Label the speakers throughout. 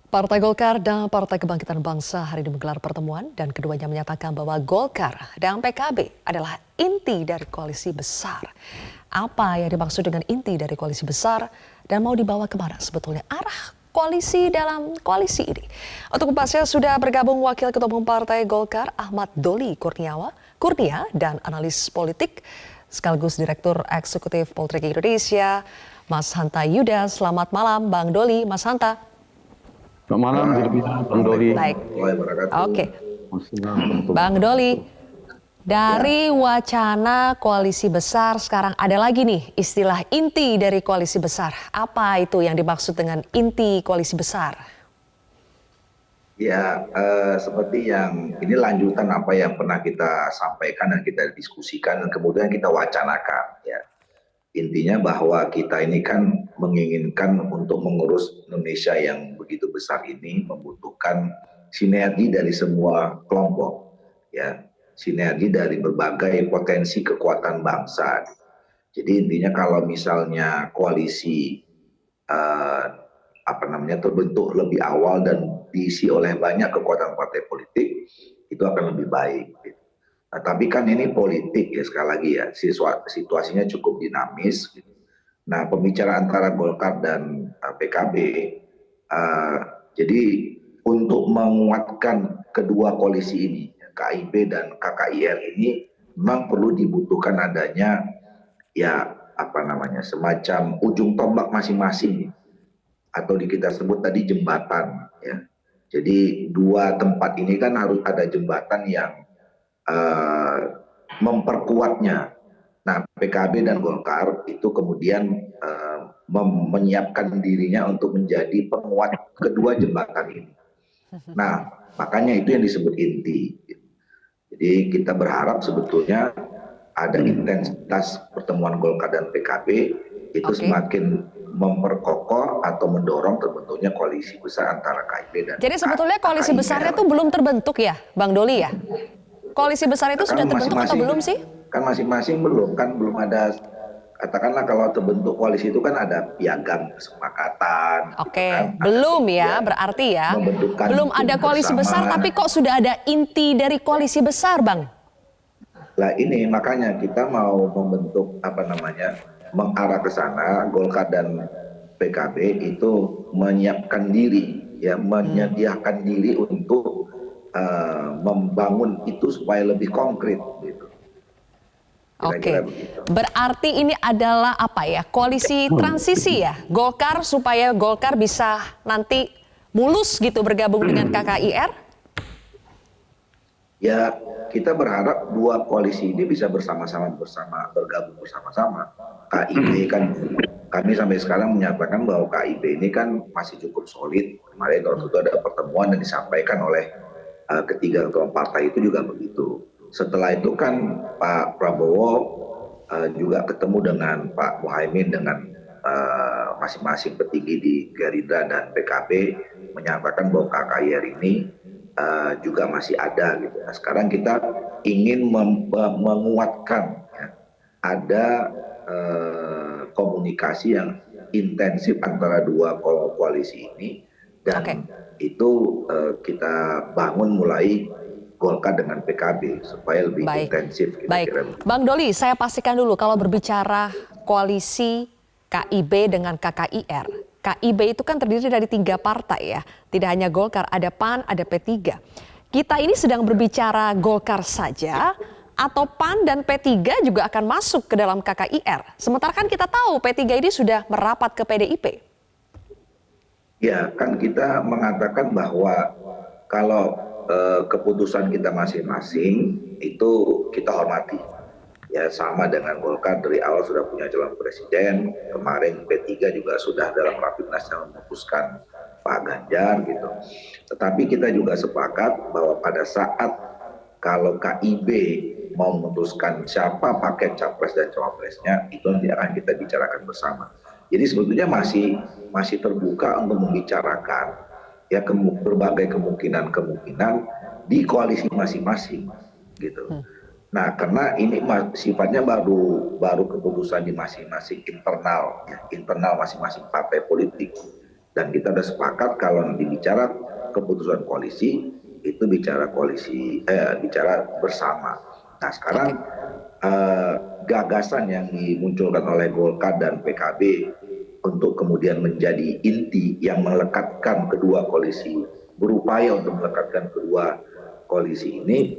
Speaker 1: Partai Golkar dan Partai Kebangkitan Bangsa hari ini menggelar pertemuan dan keduanya menyatakan bahwa Golkar dan PKB adalah inti dari koalisi besar. Apa yang dimaksud dengan inti dari koalisi besar dan mau dibawa kemana sebetulnya arah koalisi dalam koalisi ini? Untuk membahasnya sudah bergabung Wakil Ketua Umum Partai Golkar Ahmad Doli Kurnia dan analis politik sekaligus Direktur Eksekutif Poltreking Indonesia Mas Hanta Yuda. Selamat malam Bang Doli, Mas Hanta.
Speaker 2: Selamat malam, Bang Doli.
Speaker 1: Baik. Oke. Bang Doli, dari wacana koalisi besar sekarang ada lagi nih istilah inti dari koalisi besar. Apa itu yang dimaksud dengan inti koalisi besar?
Speaker 3: Ya, seperti yang ini lanjutan apa yang pernah kita sampaikan dan kita diskusikan dan kemudian kita wacanakan. Ya. Intinya bahwa kita ini kan menginginkan untuk mengurus Indonesia yang begitu besar ini membutuhkan sinergi dari semua kelompok, ya, sinergi dari berbagai potensi kekuatan bangsa. Jadi intinya kalau misalnya koalisi terbentuk lebih awal dan diisi oleh banyak kekuatan partai politik, itu akan lebih baik. Nah, tapi kan ini politik ya, sekali lagi ya, situasinya cukup dinamis. Nah, pembicaraan antara Golkar dan PKB, jadi untuk menguatkan kedua koalisi ini, KIB dan KKIR ini, memang perlu dibutuhkan adanya semacam ujung tombak masing-masing, atau kita sebut tadi jembatan. Ya. Jadi dua tempat ini kan harus ada jembatan yang memperkuatnya. Nah, PKB dan Golkar itu kemudian menyiapkan dirinya untuk menjadi penguat kedua jembatan ini. Nah, makanya itu yang disebut inti. Jadi kita berharap sebetulnya ada intensitas pertemuan Golkar dan PKB itu semakin memperkokoh atau mendorong terbentuknya koalisi besar antara KIB dan
Speaker 1: Jadi sebetulnya koalisi besarnya itu belum terbentuk ya, Bang Doli ya? Koalisi besar itu sudah terbentuk atau belum sih?
Speaker 3: Kan masing-masing belum ada, katakanlah kalau terbentuk koalisi itu kan ada piagam kesepakatan.
Speaker 1: Oke,
Speaker 3: gitu kan,
Speaker 1: belum ya, berarti ya. Belum ada koalisi besar tapi kok sudah ada inti dari koalisi besar, Bang?
Speaker 3: Lah ini makanya kita mau membentuk mengarah ke sana. Golkar dan PKB itu menyiapkan diri, ya, menyediakan diri untuk membangun itu supaya lebih konkret gitu.
Speaker 1: Oke, berarti ini adalah apa ya, koalisi transisi ya, Golkar supaya Golkar bisa nanti mulus gitu bergabung dengan KKIR?
Speaker 3: Ya, kita berharap dua koalisi ini bisa bergabung bersama-sama. KIB kan, kami sampai sekarang menyatakan bahwa KIB ini kan masih cukup solid. Kemarin waktu itu ada pertemuan dan disampaikan oleh ketiga ketua partai itu juga begitu. Setelah itu kan Pak Prabowo juga ketemu dengan Pak Muhaimin dengan masing-masing petinggi di Gerindra dan PKB menyatakan bahwa KKIR ini juga masih ada gitu. Nah, sekarang kita ingin menguatkan ya, ada komunikasi yang intensif antara dua koalisi ini dan itu kita bangun mulai Golkar dengan PKB supaya lebih intensif.
Speaker 1: Baik, Bang Doli, saya pastikan dulu kalau berbicara koalisi KIB dengan KKIR, KIB itu kan terdiri dari 3 partai ya, tidak hanya Golkar, ada PAN, ada P3. Kita ini sedang berbicara Golkar saja atau PAN dan P3 juga akan masuk ke dalam KKIR. Sementara kan kita tahu P3 ini sudah merapat ke PDIP.
Speaker 3: Ya, kan kita mengatakan bahwa kalau keputusan kita masing-masing itu kita hormati. Ya, sama dengan Golkar dari awal sudah punya calon presiden, kemarin P3 juga sudah dalam Rapimnas memutuskan Pak Ganjar gitu. Tetapi kita juga sepakat bahwa pada saat kalau KIB mau memutuskan siapa paket capres dan cawapresnya, itu nanti akan kita bicarakan bersama. Jadi sebetulnya masih terbuka untuk membicarakan ya berbagai kemungkinan di koalisi masing-masing gitu. Nah, karena ini sifatnya baru keputusan di masing-masing internal masing-masing partai politik Dan kita sudah sepakat kalau nanti bicara keputusan koalisi itu bicara bersama. Nah sekarang gagasan yang dimunculkan oleh Golkar dan PKB untuk kemudian menjadi inti yang melekatkan kedua koalisi, berupaya untuk melekatkan kedua koalisi ini,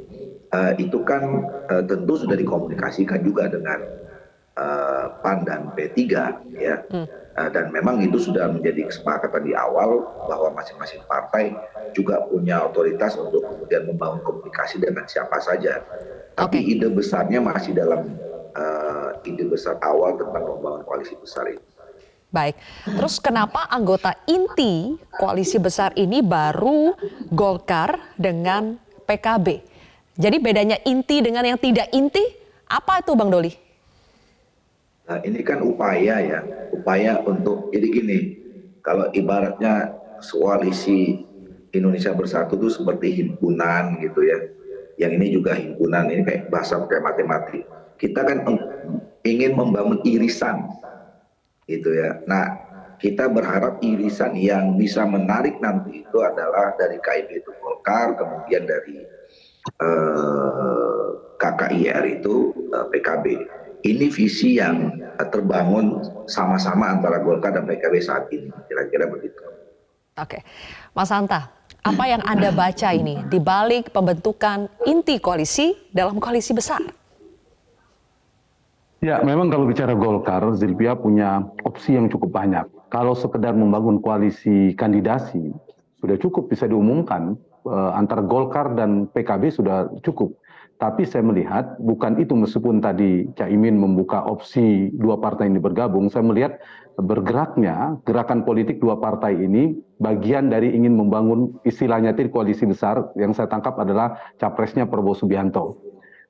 Speaker 3: itu kan tentu sudah dikomunikasikan juga dengan PAN dan P3 ya. Dan memang itu sudah menjadi kesepakatan di awal bahwa masing-masing partai juga punya otoritas untuk kemudian membangun komunikasi dengan siapa saja. Tapi ide besarnya masih dalam ide besar awal tentang membangun koalisi besar ini.
Speaker 1: Baik, terus kenapa anggota inti koalisi besar ini baru Golkar dengan PKB? Jadi bedanya inti dengan yang tidak inti, apa itu Bang Doli?
Speaker 3: Nah, ini kan upaya untuk, jadi gini, kalau ibaratnya koalisi Indonesia Bersatu itu seperti himpunan gitu ya. Yang ini juga himpunan, ini kayak bahasa kayak matematik. Kita kan ingin membangun irisan gitu ya. Nah, kita berharap irisan yang bisa menarik nanti itu adalah dari KIB itu Golkar, kemudian dari KKIR itu PKB. Ini visi yang terbangun sama-sama antara Golkar dan PKB saat ini, kira-kira begitu.
Speaker 1: Oke, Mas Hanta, apa yang Anda baca ini di balik pembentukan inti koalisi dalam koalisi besar?
Speaker 2: Ya, memang kalau bicara Golkar, Zilvia punya opsi yang cukup banyak. Kalau sekedar membangun koalisi kandidasi, sudah cukup bisa diumumkan antara Golkar dan PKB sudah cukup. Tapi saya melihat bukan itu, meskipun tadi Caimin membuka opsi dua partai ini bergabung, saya melihat bergeraknya gerakan politik dua partai ini bagian dari ingin membangun istilahnya tadi koalisi besar yang saya tangkap adalah capresnya Prabowo Subianto.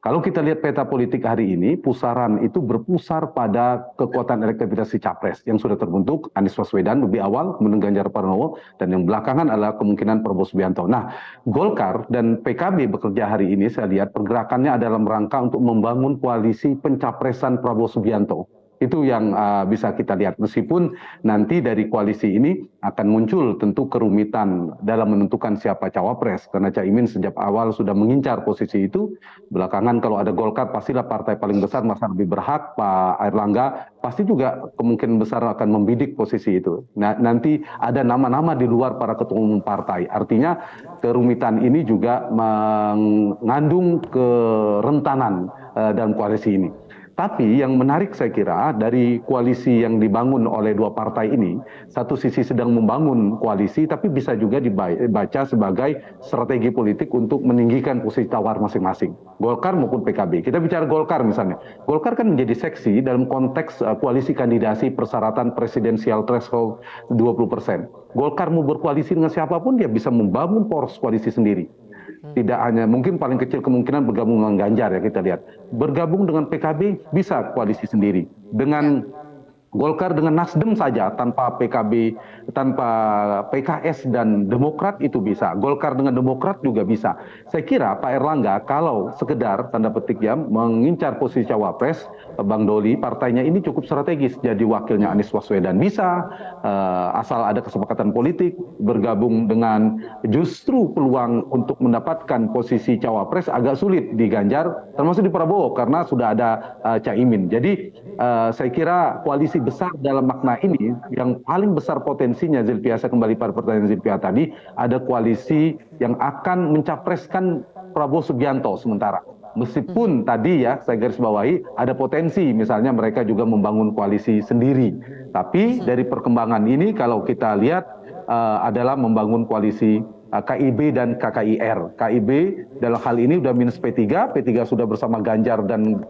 Speaker 2: Kalau kita lihat peta politik hari ini, pusaran itu berpusar pada kekuatan elektabilitas si capres yang sudah terbentuk, Anies Baswedan lebih awal, kemudian Ganjar Pranowo, dan yang belakangan adalah kemungkinan Prabowo Subianto. Nah, Golkar dan PKB bekerja hari ini, saya lihat pergerakannya dalam rangka untuk membangun koalisi pencapresan Prabowo Subianto. Itu yang bisa kita lihat. Meskipun nanti dari koalisi ini akan muncul tentu kerumitan dalam menentukan siapa cawapres. Karena Caimin sejak awal sudah mengincar posisi itu. Belakangan kalau ada Golkar pastilah partai paling besar masa lebih berhak. Pak Airlangga pasti juga kemungkinan besar akan membidik posisi itu. Nah, nanti ada nama-nama di luar para ketua umum partai. Artinya kerumitan ini juga mengandung kerentanan dalam koalisi ini. Tapi yang menarik saya kira dari koalisi yang dibangun oleh dua partai ini, satu sisi sedang membangun koalisi tapi bisa juga dibaca sebagai strategi politik untuk meninggikan posisi tawar masing-masing, Golkar maupun PKB. Kita bicara Golkar misalnya, Golkar kan menjadi seksi dalam konteks koalisi kandidasi persyaratan presidensial threshold 20%. Golkar mau berkoalisi dengan siapapun dia bisa membangun poros koalisi sendiri. Tidak hanya, mungkin paling kecil kemungkinan bergabung dengan Ganjar ya kita lihat. Bergabung dengan PKB bisa koalisi sendiri. Dengan Golkar dengan Nasdem saja tanpa PKB, tanpa PKS dan Demokrat itu bisa. Golkar dengan Demokrat juga bisa. Saya kira Pak Airlangga kalau sekedar tanda petik ya mengincar posisi cawapres, Bang Doli partainya ini cukup strategis jadi wakilnya Anies Baswedan bisa, asal ada kesepakatan politik bergabung dengan justru peluang untuk mendapatkan posisi cawapres agak sulit di Ganjar termasuk di Prabowo karena sudah ada Caimin. Jadi saya kira koalisi besar dalam makna ini yang paling besar potensinya Zilvia, saya kembali pada pertanyaan Zilvia tadi, ada koalisi yang akan mencapreskan Prabowo Subianto sementara. Meskipun tadi ya saya garis bawahi ada potensi misalnya mereka juga membangun koalisi sendiri. Tapi dari perkembangan ini kalau kita lihat adalah membangun koalisi KIB dan KKIR. KIB dalam hal ini sudah minus P3, P3 sudah bersama Ganjar dan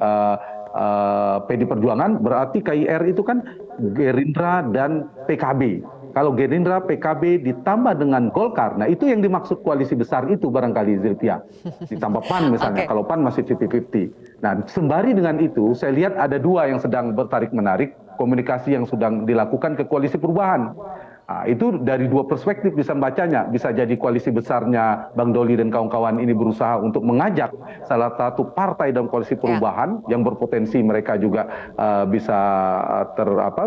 Speaker 2: PD Perjuangan, berarti KIR itu kan Gerindra dan PKB. Kalau Gerindra, PKB ditambah dengan Golkar, nah itu yang dimaksud koalisi besar itu barangkali Zilvia. Ditambah PAN misalnya, kalau PAN masih 50-50. Nah sembari dengan itu, saya lihat ada dua yang sedang bertarik-menarik, komunikasi yang sedang dilakukan ke koalisi perubahan. Nah, itu dari dua perspektif bisa membacanya. Bisa jadi koalisi besarnya Bang Doli dan kawan-kawan ini berusaha untuk mengajak salah satu partai dalam koalisi perubahan yang berpotensi mereka juga bisa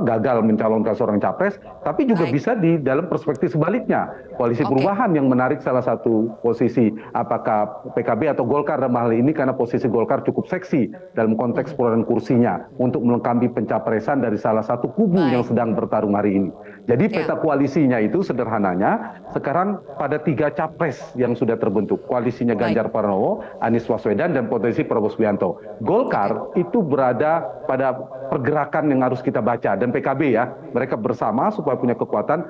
Speaker 2: gagal mencalonkan seorang capres. Tapi juga bisa di dalam perspektif sebaliknya. Koalisi perubahan yang menarik salah satu posisi apakah PKB atau Golkar dalam hal ini karena posisi Golkar cukup seksi dalam konteks perolehan kursinya untuk melengkapi pencapresan dari salah satu kubu yang sedang bertarung hari ini. Jadi peta koalisinya itu sederhananya sekarang pada 3 capres yang sudah terbentuk. Koalisinya Ganjar Pranowo, Anies Baswedan, dan potensi Prabowo Subianto. Golkar itu berada pada pergerakan yang harus kita baca. Dan PKB ya, mereka bersama supaya punya kekuatan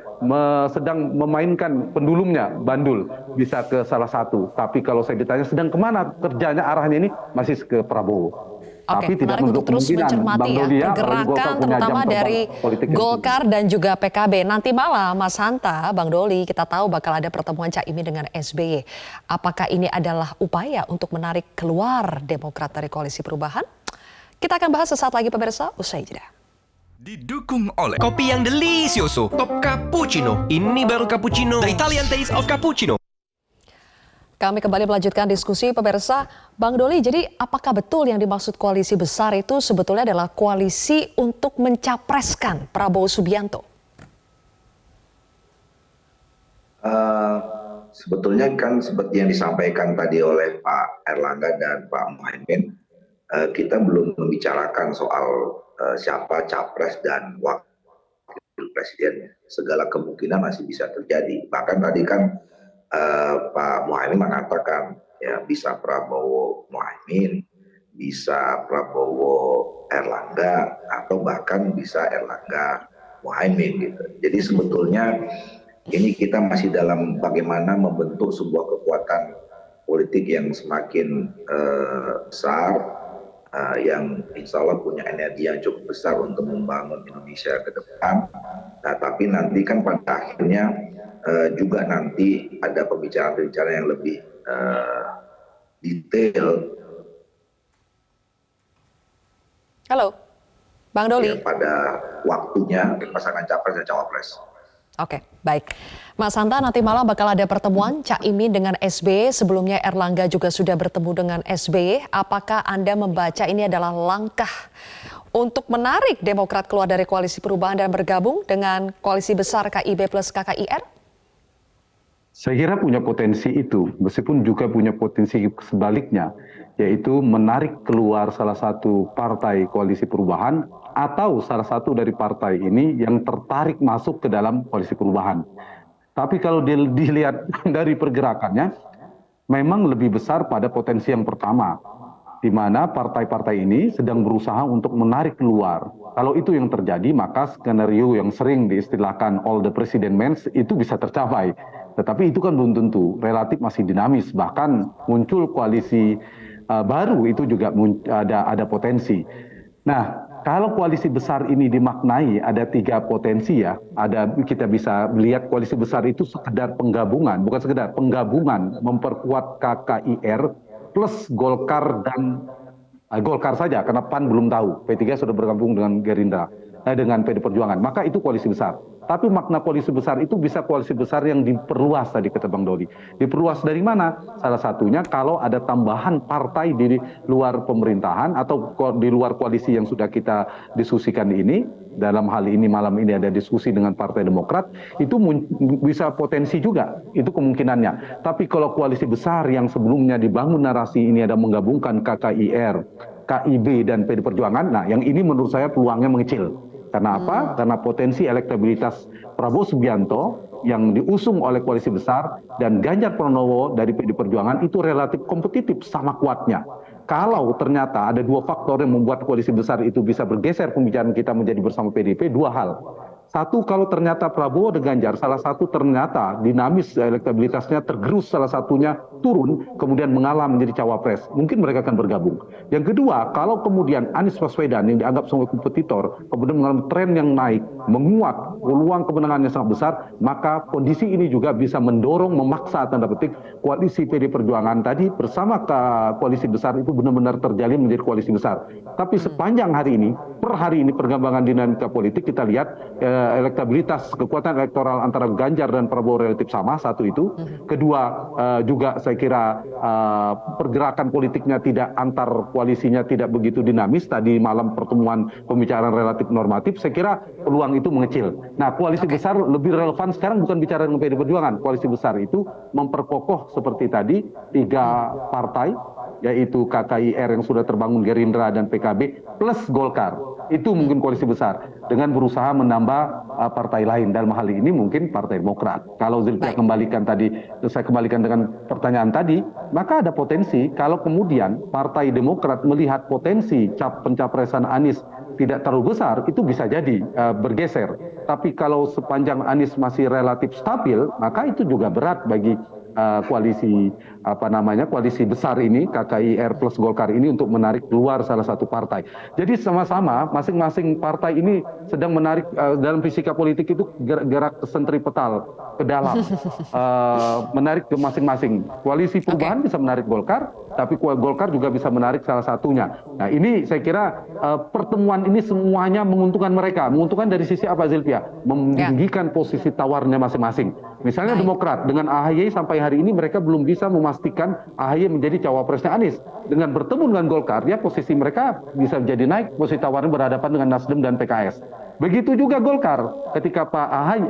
Speaker 2: sedang memainkan pendulumnya, bandul, bisa ke salah satu. Tapi kalau saya ditanya sedang kemana kerjanya arahnya ini, masih ke Prabowo.
Speaker 1: Oke, menarik untuk terus mencermati ya pergerakan terutama dari Golkar dan juga PKB. Nanti malam Mas Hanta, Bang Doli, kita tahu bakal ada pertemuan Caimin dengan SBY. Apakah ini adalah upaya untuk menarik keluar Demokrat dari koalisi perubahan? Kita akan bahas sesaat lagi pemirsa, usai jeda.
Speaker 4: Didukung oleh kopi yang delicioso, Top Cappuccino. Ini baru cappuccino, the Italian taste of cappuccino.
Speaker 1: Kami kembali melanjutkan diskusi pemirsa. Bang Doli, jadi apakah betul yang dimaksud koalisi besar itu sebetulnya adalah koalisi untuk mencapreskan Prabowo Subianto?
Speaker 3: Sebetulnya kan seperti yang disampaikan tadi oleh Pak Erlangga dan Pak Muhaimin, kita belum membicarakan soal siapa capres dan wakil presidennya. Segala kemungkinan masih bisa terjadi. Bahkan tadi kan Pak Muhaimin mengatakan ya bisa Prabowo Muhaimin, bisa Prabowo Erlangga, atau bahkan bisa Erlangga Muhaimin gitu. Jadi sebetulnya ini kita masih dalam bagaimana membentuk sebuah kekuatan politik yang semakin besar, yang insya Allah punya energi yang cukup besar untuk membangun Indonesia ke depan. Nah, tapi nanti kan pada akhirnya juga nanti ada pembicaraan-pembicaraan yang lebih detail.
Speaker 1: Halo, Bang Doli.
Speaker 3: Ya, pada waktunya pasangan capres dan cawapres.
Speaker 1: Oke, baik. Mas Hanta, nanti malam bakal ada pertemuan Caimin dengan SBY. Sebelumnya Erlangga juga sudah bertemu dengan SBY. Apakah Anda membaca ini adalah langkah untuk menarik Demokrat keluar dari koalisi perubahan dan bergabung dengan koalisi besar KIB plus KKIR?
Speaker 2: Saya kira punya potensi itu, meskipun juga punya potensi sebaliknya, yaitu menarik keluar salah satu partai koalisi perubahan atau salah satu dari partai ini yang tertarik masuk ke dalam koalisi perubahan. Tapi kalau dilihat dari pergerakannya, memang lebih besar pada potensi yang pertama, di mana partai-partai ini sedang berusaha untuk menarik keluar. Kalau itu yang terjadi, maka skenario yang sering diistilahkan all the president means itu bisa tercapai. Tetapi itu kan belum tentu, relatif masih dinamis, bahkan muncul koalisi baru itu juga ada potensi. Nah, kalau koalisi besar ini dimaknai ada 3 potensi ya, kita bisa melihat koalisi besar itu sekedar penggabungan, bukan sekedar penggabungan memperkuat KKIR plus Golkar dan Golkar saja, karena PAN belum tahu, P3 sudah bergabung dengan Gerindra, dengan PD Perjuangan, maka itu koalisi besar. Tapi makna koalisi besar itu bisa koalisi besar yang diperluas tadi kata Bang Doli. Diperluas dari mana? Salah satunya kalau ada tambahan partai di luar pemerintahan atau di luar koalisi yang sudah kita diskusikan ini. Dalam hal ini malam ini ada diskusi dengan Partai Demokrat, itu bisa potensi juga, itu kemungkinannya. Tapi kalau koalisi besar yang sebelumnya dibangun narasi ini ada menggabungkan KKIR, KIB dan PD Perjuangan, nah yang ini menurut saya peluangnya mengecil. Karena apa? Karena potensi elektabilitas Prabowo Subianto yang diusung oleh koalisi besar dan Ganjar Pranowo dari PD Perjuangan itu relatif kompetitif sama kuatnya. Kalau ternyata ada 2 faktor yang membuat koalisi besar itu bisa bergeser pembicaraan kita menjadi bersama PDIP, 2 hal. Satu, kalau ternyata Prabowo dan Ganjar salah satu ternyata dinamis elektabilitasnya tergerus, salah satunya turun kemudian mengalah menjadi cawapres, mungkin mereka akan bergabung. Yang kedua, kalau kemudian Anies Baswedan yang dianggap sebagai kompetitor kemudian mengalami tren yang naik, menguat, peluang kemenangannya sangat besar, maka kondisi ini juga bisa mendorong, memaksa tanda petik koalisi PD Perjuangan tadi bersama koalisi besar itu benar-benar terjalin menjadi koalisi besar. Tapi sepanjang hari ini per hari ini perkembangan dinamika politik kita lihat elektabilitas kekuatan elektoral antara Ganjar dan Prabowo relatif sama, satu itu. Kedua, juga saya kira pergerakan politiknya tidak antar koalisinya tidak begitu dinamis. Tadi malam pertemuan pembicaraan relatif normatif, saya kira peluang itu mengecil. Nah, koalisi besar lebih relevan sekarang bukan bicara dengan PDI Perjuangan. Koalisi besar itu memperkokoh seperti tadi 3 partai, yaitu KKIR yang sudah terbangun, Gerindra dan PKB plus Golkar. Itu mungkin koalisi besar dengan berusaha menambah partai lain. Dalam hal ini mungkin Partai Demokrat. Kalau Zilvia kembalikan tadi, saya kembalikan dengan pertanyaan tadi, maka ada potensi kalau kemudian Partai Demokrat melihat potensi pencapresan Anies tidak terlalu besar, itu bisa jadi bergeser. Tapi kalau sepanjang Anies masih relatif stabil, maka itu juga berat bagi koalisi besar ini, KKIR plus Golkar ini, untuk menarik keluar salah satu partai. Jadi sama-sama masing-masing partai ini sedang menarik, dalam fisika politik itu gerak sentripetal ke dalam, menarik ke masing-masing. Koalisi perubahan bisa menarik Golkar, tapi Golkar juga bisa menarik salah satunya. Nah, ini saya kira pertemuan ini semuanya menguntungkan mereka. Menguntungkan dari sisi apa, Zilvia? Meninggikan posisi tawarnya masing-masing. Misalnya Demokrat dengan AHY sampai hari ini mereka belum bisa memastikan AHY menjadi cawapresnya Anies. Dengan bertemu dengan Golkar, ya posisi mereka bisa jadi naik, posisi tawarnya berhadapan dengan Nasdem dan PKS. Begitu juga Golkar, ketika Pak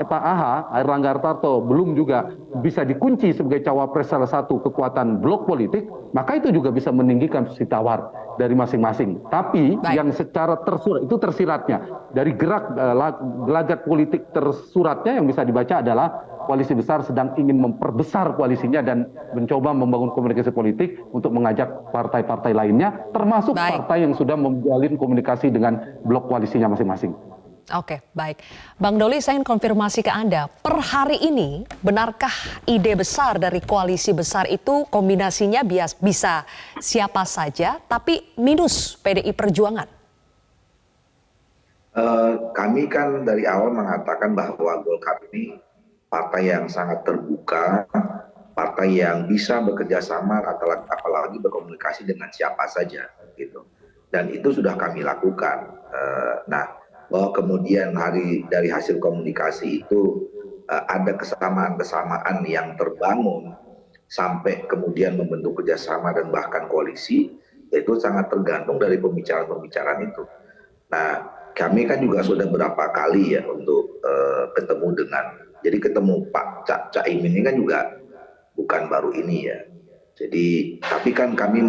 Speaker 2: AH, Airlangga Hartarto belum juga bisa dikunci sebagai cawapres salah satu kekuatan blok politik, maka itu juga bisa meninggikan posisi tawar dari masing-masing. Tapi yang secara tersurat, itu tersiratnya, dari gelagat politik tersuratnya yang bisa dibaca adalah koalisi besar sedang ingin memperbesar koalisinya dan mencoba membangun komunikasi politik untuk mengajak partai-partai lainnya, termasuk partai yang sudah memjalin komunikasi dengan blok koalisinya masing-masing.
Speaker 1: Oke, baik. Bang Doli, saya ingin konfirmasi ke Anda. Per hari ini, benarkah ide besar dari koalisi besar itu kombinasinya bisa siapa saja, tapi minus PDI Perjuangan?
Speaker 3: Kami kan dari awal mengatakan bahwa Golkar ini partai yang sangat terbuka, partai yang bisa bekerja sama, apalagi berkomunikasi dengan siapa saja, gitu. Dan itu sudah kami lakukan. Bahwa kemudian dari hasil komunikasi itu ada kesamaan-kesamaan yang terbangun sampai kemudian membentuk kerjasama dan bahkan koalisi, itu sangat tergantung dari pembicaraan-pembicaraan itu. Nah, kami kan juga sudah berapa kali ya untuk ketemu Pak Caimin ini kan juga bukan baru ini ya. Jadi, tapi kan kami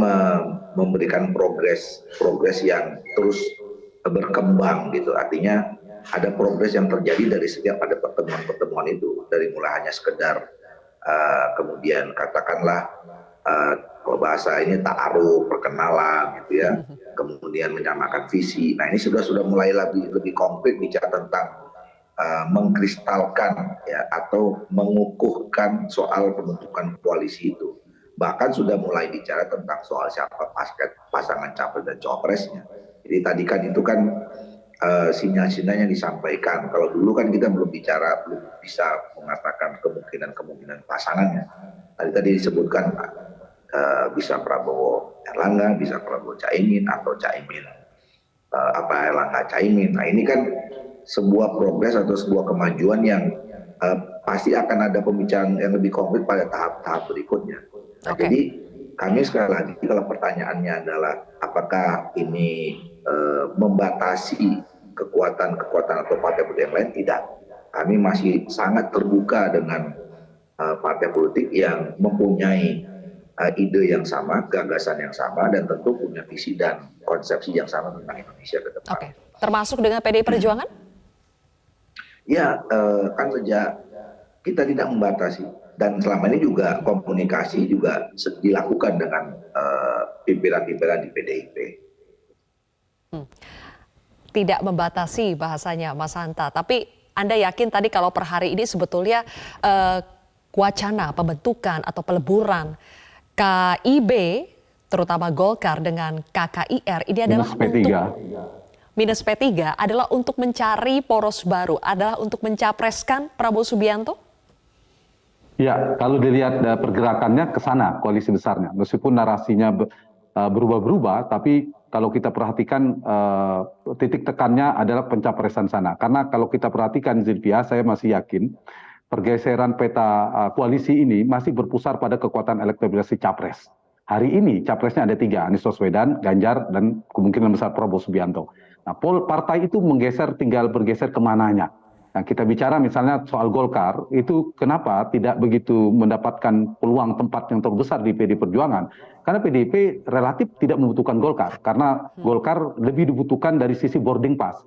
Speaker 3: memberikan progres yang terus berkembang gitu. Artinya ada progres yang terjadi dari setiap ada pertemuan-pertemuan itu, dari mulai hanya sekedar kemudian katakanlah kalau bahasa ini ta'aruf, perkenalan gitu ya, kemudian menyamakan visi. Nah, ini sudah mulai lebih konkret bicara tentang mengkristalkan ya, atau mengukuhkan soal pembentukan koalisi itu. Bahkan sudah mulai bicara tentang soal siapa pasangan capres dan cawapresnya. Jadi tadi kan itu kan sinyal-sinyal yang disampaikan. Kalau dulu kan kita belum bisa mengatakan kemungkinan pasangannya. Tadi disebutkan bisa Prabowo Erlangga, bisa Prabowo Caimin, atau Caimin Erlangga Caimin. Nah, ini kan sebuah progres atau sebuah kemajuan yang pasti akan ada pembicaraan yang lebih konkret pada tahap-tahap berikutnya. Nah, jadi kami sekali lagi, kalau pertanyaannya adalah apakah ini membatasi kekuatan atau partai politik yang lain, tidak. Kami masih sangat terbuka dengan partai politik yang mempunyai ide yang sama, gagasan yang sama, dan tentu punya visi dan konsepsi yang sama tentang Indonesia ke depan.
Speaker 1: Oke, termasuk dengan PDI Perjuangan? Ya,
Speaker 3: kan sejak kita tidak membatasi, dan selama ini juga komunikasi juga dilakukan dengan pimpinan-pimpinan di PDIP.
Speaker 1: Tidak membatasi bahasanya, Mas Hanta. Tapi Anda yakin tadi kalau per hari ini sebetulnya wacana pembentukan atau peleburan KIB, terutama Golkar dengan KKIR, ini adalah minus P3 adalah untuk mencari poros baru, adalah untuk mencapreskan Prabowo Subianto?
Speaker 2: Ya, kalau dilihat pergerakannya ke sana, koalisi besarnya. Meskipun narasinya berubah-berubah, tapi kalau kita perhatikan titik tekannya adalah pencapresan sana. Karena kalau kita perhatikan Zilvia, saya masih yakin pergeseran peta koalisi ini masih berpusar pada kekuatan elektabilitas capres. Hari ini capresnya ada 3, Anies Baswedan, Ganjar, dan kemungkinan besar Prabowo Subianto. Nah, partai itu tinggal bergeser kemananya. Nah, kita bicara misalnya soal Golkar, itu kenapa tidak begitu mendapatkan peluang tempat yang terbesar di PDI Perjuangan? Karena PDIP relatif tidak membutuhkan Golkar, karena Golkar lebih dibutuhkan dari sisi boarding pass,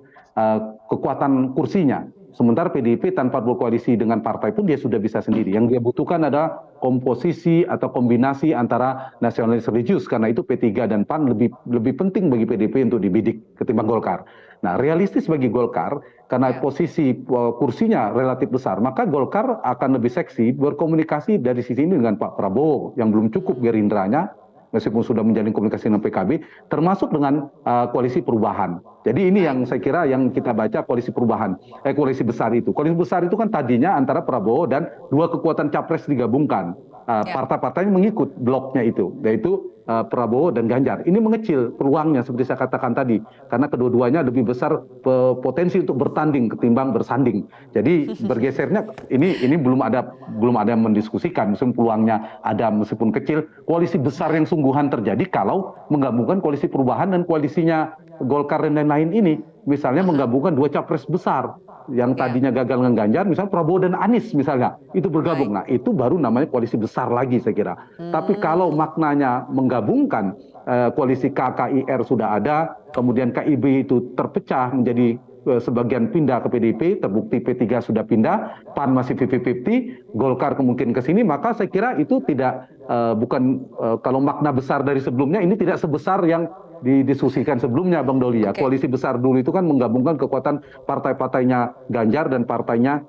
Speaker 2: kekuatan kursinya. Sementara PDIP tanpa berkoalisi dengan partai pun dia sudah bisa sendiri. Yang dia butuhkan adalah komposisi atau kombinasi antara nasionalis religius, karena itu P3 dan PAN lebih penting bagi PDIP untuk dibidik ketimbang Golkar. Nah, realistis bagi Golkar, karena posisi kursinya relatif besar, maka Golkar akan lebih seksi berkomunikasi dari sisi ini dengan Pak Prabowo, yang belum cukup gerindranya, meskipun sudah menjalin komunikasi dengan PKB, termasuk dengan koalisi perubahan. Jadi ini yang saya kira yang kita baca koalisi perubahan, koalisi besar itu. Koalisi besar itu kan tadinya antara Prabowo dan 2 kekuatan capres digabungkan. Partai-partainya mengikut bloknya itu, yaitu Prabowo dan Ganjar. Ini mengecil peluangnya seperti saya katakan tadi, karena kedua-duanya lebih besar potensi untuk bertanding ketimbang bersanding. Jadi bergesernya ini belum ada yang mendiskusikan, meskipun peluangnya ada meskipun kecil. Koalisi besar yang sungguhan terjadi kalau menggabungkan koalisi perubahan dan koalisinya Golkar dan lain-lain ini, misalnya menggabungkan 2 capres besar yang tadinya gagal dengan Ganjar, misalnya Prabowo dan Anies misalnya, itu bergabung. Nah, itu baru namanya koalisi besar lagi saya kira. Tapi kalau maknanya menggabungkan koalisi KKIR sudah ada, kemudian KIB itu terpecah menjadi sebagian pindah ke PDIP, terbukti P3 sudah pindah, PAN masih 50-50, Golkar kemungkinan ke sini, maka saya kira itu tidak kalau makna besar dari sebelumnya ini tidak sebesar yang didiskusikan sebelumnya, Bang Doli ya. Koalisi besar dulu itu kan menggabungkan kekuatan partai-partainya Ganjar dan partainya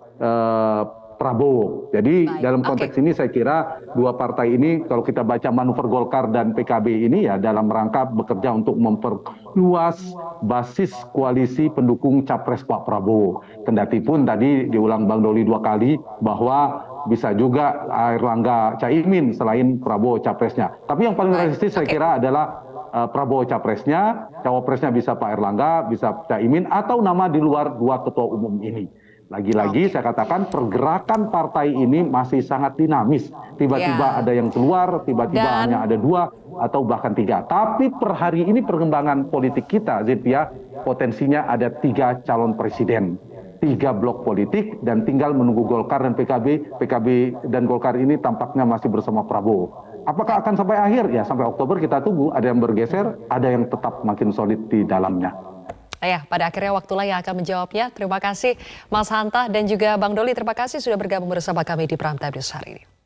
Speaker 2: Prabowo. Jadi dalam konteks ini saya kira 2 partai ini kalau kita baca manuver Golkar dan PKB ini ya dalam rangka bekerja untuk memperluas basis koalisi pendukung capres Pak Prabowo. Kendati pun tadi diulang Bang Doli 2 kali bahwa bisa juga Airlangga Caimin selain Prabowo capresnya. Tapi yang paling realistis saya kira adalah Prabowo capresnya, cawapresnya bisa Pak Airlangga, bisa Caimin, atau nama di luar 2 ketua umum ini. Lagi-lagi saya katakan pergerakan partai ini masih sangat dinamis. Tiba-tiba ada yang keluar, tiba-tiba hanya ada 2 atau bahkan 3. Tapi per hari ini perkembangan politik kita, Zilvia, potensinya ada 3 calon presiden. 3 blok politik dan tinggal menunggu Golkar dan PKB dan Golkar ini tampaknya masih bersama Prabowo. Apakah akan sampai akhir? Ya sampai Oktober kita tunggu, ada yang bergeser, ada yang tetap makin solid di dalamnya.
Speaker 1: Ya, pada akhirnya waktulah yang akan menjawabnya. Terima kasih Mas Hanta dan juga Bang Doli, terima kasih sudah bergabung bersama kami di Prime Time News hari ini.